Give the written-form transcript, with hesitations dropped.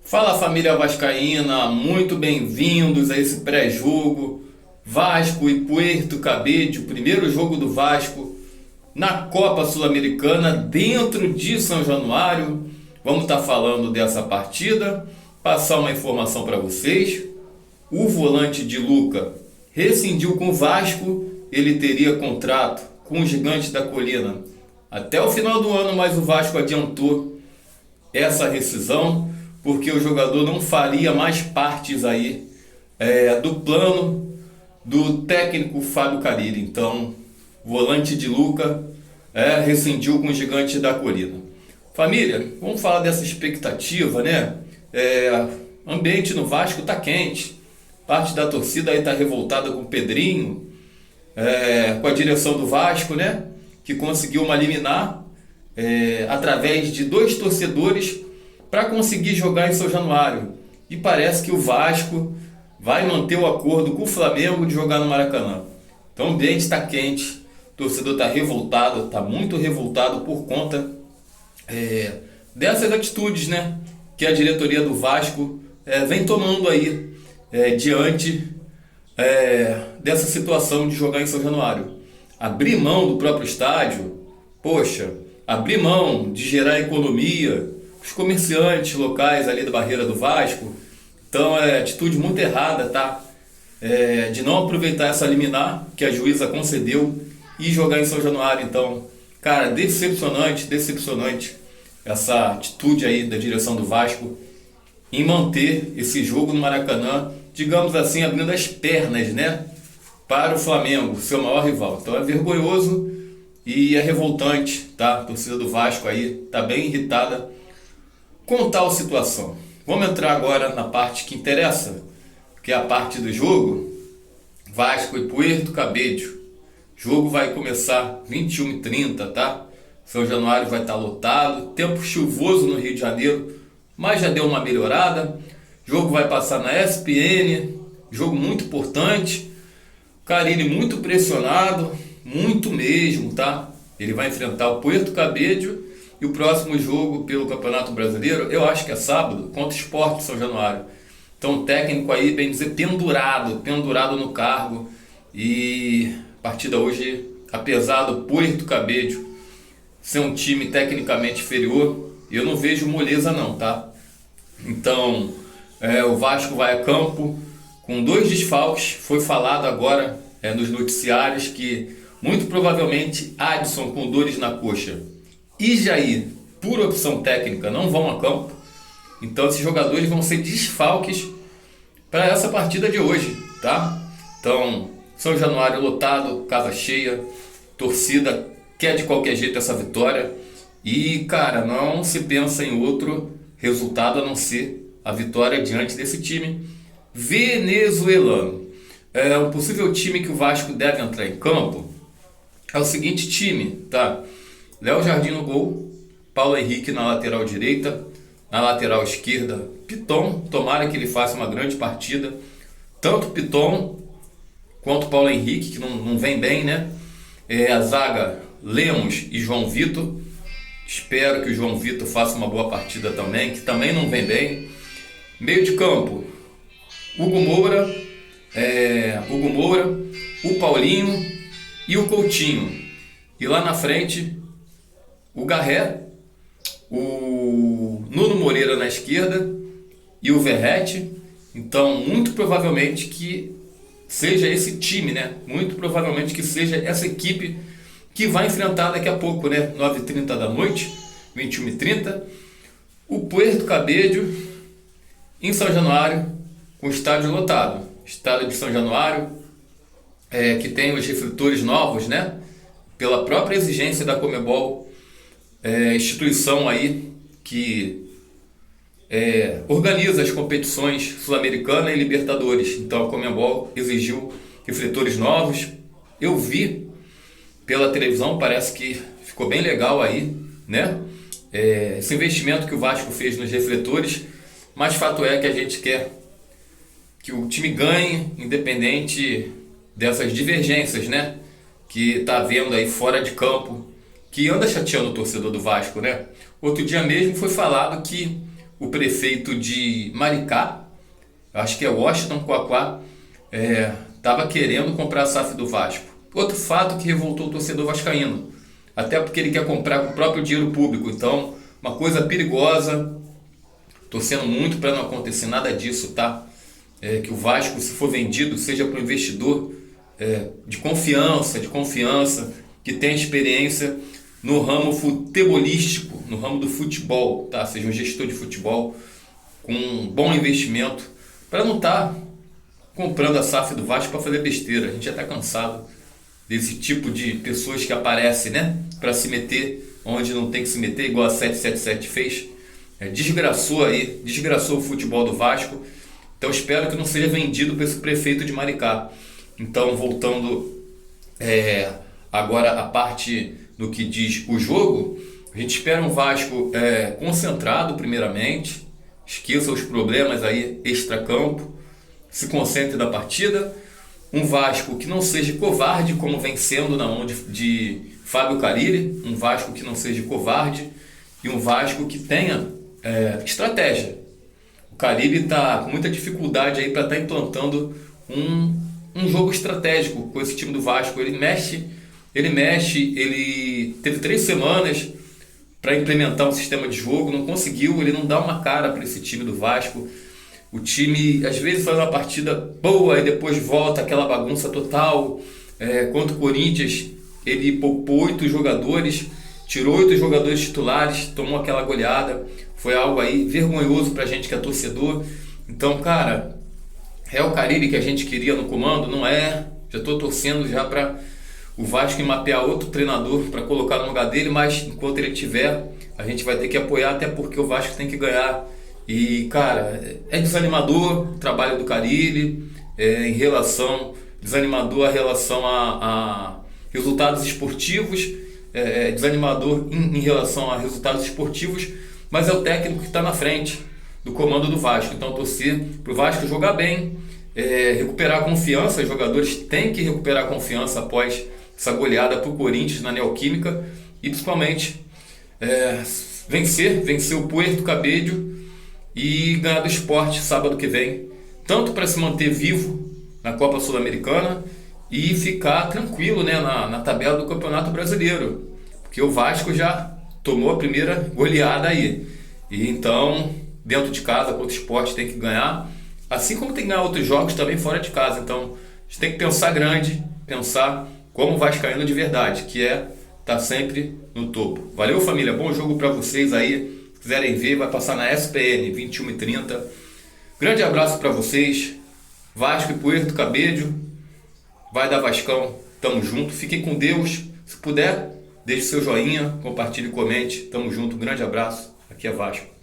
Fala família vascaína, muito bem-vindos a esse pré-jogo Vasco e Puerto Cabedelo, o primeiro jogo do Vasco na Copa Sul-Americana dentro de São Januário. Vamos estar falando dessa partida, passar uma informação para vocês. O volante de Luca rescindiu com o Vasco, ele teria contrato com o Gigante da Colina até o final do ano, mas o Vasco adiantou essa rescisão porque o jogador não faria mais partes aí do plano do técnico Fábio Carille. Então, volante de Luca rescindiu com o Gigante da Colina. Família, vamos falar dessa expectativa, né? Ambiente no Vasco tá quente, parte da torcida aí tá revoltada com o Pedrinho, com a direção do Vasco, né? Que conseguiu uma liminar através de 2 torcedores para conseguir jogar em São Januário. E parece que o Vasco vai manter o acordo com o Flamengo de jogar no Maracanã. Então o ambiente está quente, o torcedor está revoltado, está muito revoltado por conta dessas atitudes, né, que a diretoria do Vasco vem tomando aí diante dessa situação de jogar em São Januário. Abrir mão do próprio estádio, poxa, abrir mão de gerar economia, os comerciantes locais ali da barreira do Vasco. Então é atitude muito errada, tá? De não aproveitar essa liminar que a juíza concedeu e jogar em São Januário. Então, cara, decepcionante essa atitude aí da direção do Vasco em manter esse jogo no Maracanã, digamos assim, abrindo as pernas, né, para o Flamengo, seu maior rival. Então é vergonhoso e é revoltante, tá? A torcida do Vasco aí tá bem irritada com tal situação. Vamos entrar agora na parte que interessa, que é a parte do jogo. Vasco e Puerto Cabedelo. O jogo vai começar 21h30, tá? São Januário vai estar lotado, tempo chuvoso no Rio de Janeiro, mas já deu uma melhorada. O jogo vai passar na ESPN, jogo muito importante. Carille muito pressionado, muito mesmo, tá? Ele vai enfrentar o Puerto Cabedelo. E o próximo jogo pelo Campeonato Brasileiro, eu acho que é sábado, contra o Sport São Januário. Então o técnico aí, bem dizer, pendurado no cargo. E a partida hoje, apesar do Puerto Cabedelo ser um time tecnicamente inferior, eu não vejo moleza não, tá? Então o Vasco vai a campo com 2 desfalques. Foi falado agora nos noticiários que muito provavelmente Adson com dores na coxa e Jair, por opção técnica, não vão a campo. Então esses jogadores vão ser desfalques para essa partida de hoje, tá? Então, São Januário lotado, casa cheia, torcida quer de qualquer jeito essa vitória. E, cara, não se pensa em outro resultado a não ser a vitória diante desse time venezuelano. Um possível time que o Vasco deve entrar em campo é o seguinte time, tá? Léo Jardim no gol, Paulo Henrique na lateral direita, na lateral esquerda, Piton, tomara que ele faça uma grande partida, tanto Piton quanto Paulo Henrique, que não vem bem, né? A zaga, Lemos e João Vitor, espero que o João Vitor faça uma boa partida também, que também não vem bem. Meio de campo, Hugo Moura, o Paulinho e o Coutinho. E lá na frente, o Garré, o Nuno Moreira na esquerda e o Verratti. Então, muito provavelmente que seja esse time, né? Muito provavelmente que seja essa equipe que vai enfrentar daqui a pouco, né? 9h30 da noite, 21h30, o Puerto Cabedelo em São Januário, com o estádio lotado. Estádio de São Januário, que tem os refletores novos, né? Pela própria exigência da Conmebol, instituição aí que organiza as competições Sul-Americana e Libertadores. Então a Conmebol exigiu refletores novos. Eu vi pela televisão, parece que ficou bem legal aí, né? Esse investimento que o Vasco fez nos refletores, mas fato é que a gente quer que o time ganhe, independente dessas divergências, né, que tá havendo aí fora de campo, que anda chateando o torcedor do Vasco, né? Outro dia mesmo foi falado que o prefeito de Maricá, acho que é Washington Coaquá, estava querendo comprar a SAF do Vasco. Outro fato que revoltou o torcedor vascaíno, até porque ele quer comprar com o próprio dinheiro público. Então, uma coisa perigosa, torcendo muito para não acontecer nada disso, tá? Que o Vasco, se for vendido, seja para um investidor de confiança, que tenha experiência no ramo futebolístico, no ramo do futebol, tá? Seja um gestor de futebol com um bom investimento, para não estar comprando a SAF do Vasco para fazer besteira. A gente já está cansado desse tipo de pessoas que aparecem, né, para se meter onde não tem que se meter, igual a 777 fez. Desgraçou o futebol do Vasco. Então espero que não seja vendido para esse prefeito de Maricá. Então, voltando agora a parte do que diz o jogo, a gente espera um Vasco concentrado primeiramente, esqueça os problemas aí extracampo, se concentre na partida. Um Vasco que não seja covarde, como vem sendo na mão de Fábio Carille, um Vasco que não seja covarde e um Vasco que tenha estratégia. O Carille está com muita dificuldade aí para estar implantando um jogo estratégico com esse time do Vasco. Ele teve 3 semanas para implementar um sistema de jogo, não conseguiu, ele não dá uma cara para esse time do Vasco. O time às vezes faz uma partida boa e depois volta aquela bagunça total. Contra o Corinthians, ele poupou 8 jogadores, tirou 8 jogadores titulares, tomou aquela goleada. Foi algo aí vergonhoso pra gente que é torcedor. Então, cara, é o Carille que a gente queria no comando? Não é. Já estou torcendo já para o Vasco mapear outro treinador para colocar no lugar dele, mas enquanto ele tiver, a gente vai ter que apoiar, até porque o Vasco tem que ganhar. E, cara, é desanimador o trabalho do Carille, desanimador a relação a resultados esportivos, desanimador em relação a resultados esportivos, mas é o técnico que está na frente do comando do Vasco. Então, torcer para o Vasco jogar bem, recuperar a confiança. Os jogadores têm que recuperar a confiança após essa goleada para o Corinthians na Neoquímica e principalmente vencer o Puerto Cabello e ganhar do Sport sábado que vem, tanto para se manter vivo na Copa Sul-Americana e ficar tranquilo, né, na tabela do Campeonato Brasileiro, porque o Vasco já tomou a primeira goleada aí, e então dentro de casa contra o Sport tem que ganhar, assim como tem que ganhar outros jogos também fora de casa. Então a gente tem que pensar grande, pensar como o vascaíno de verdade, que tá sempre no topo. Valeu, família, bom jogo para vocês aí. Se quiserem ver, vai passar na SPN 21h30. Grande abraço para vocês. Vasco e Puerto Cabello. Vai dar Vascão. Tamo junto. Fiquem com Deus. Se puder, deixe seu joinha, compartilhe e comente. Tamo junto. Grande abraço. Aqui é Vasco.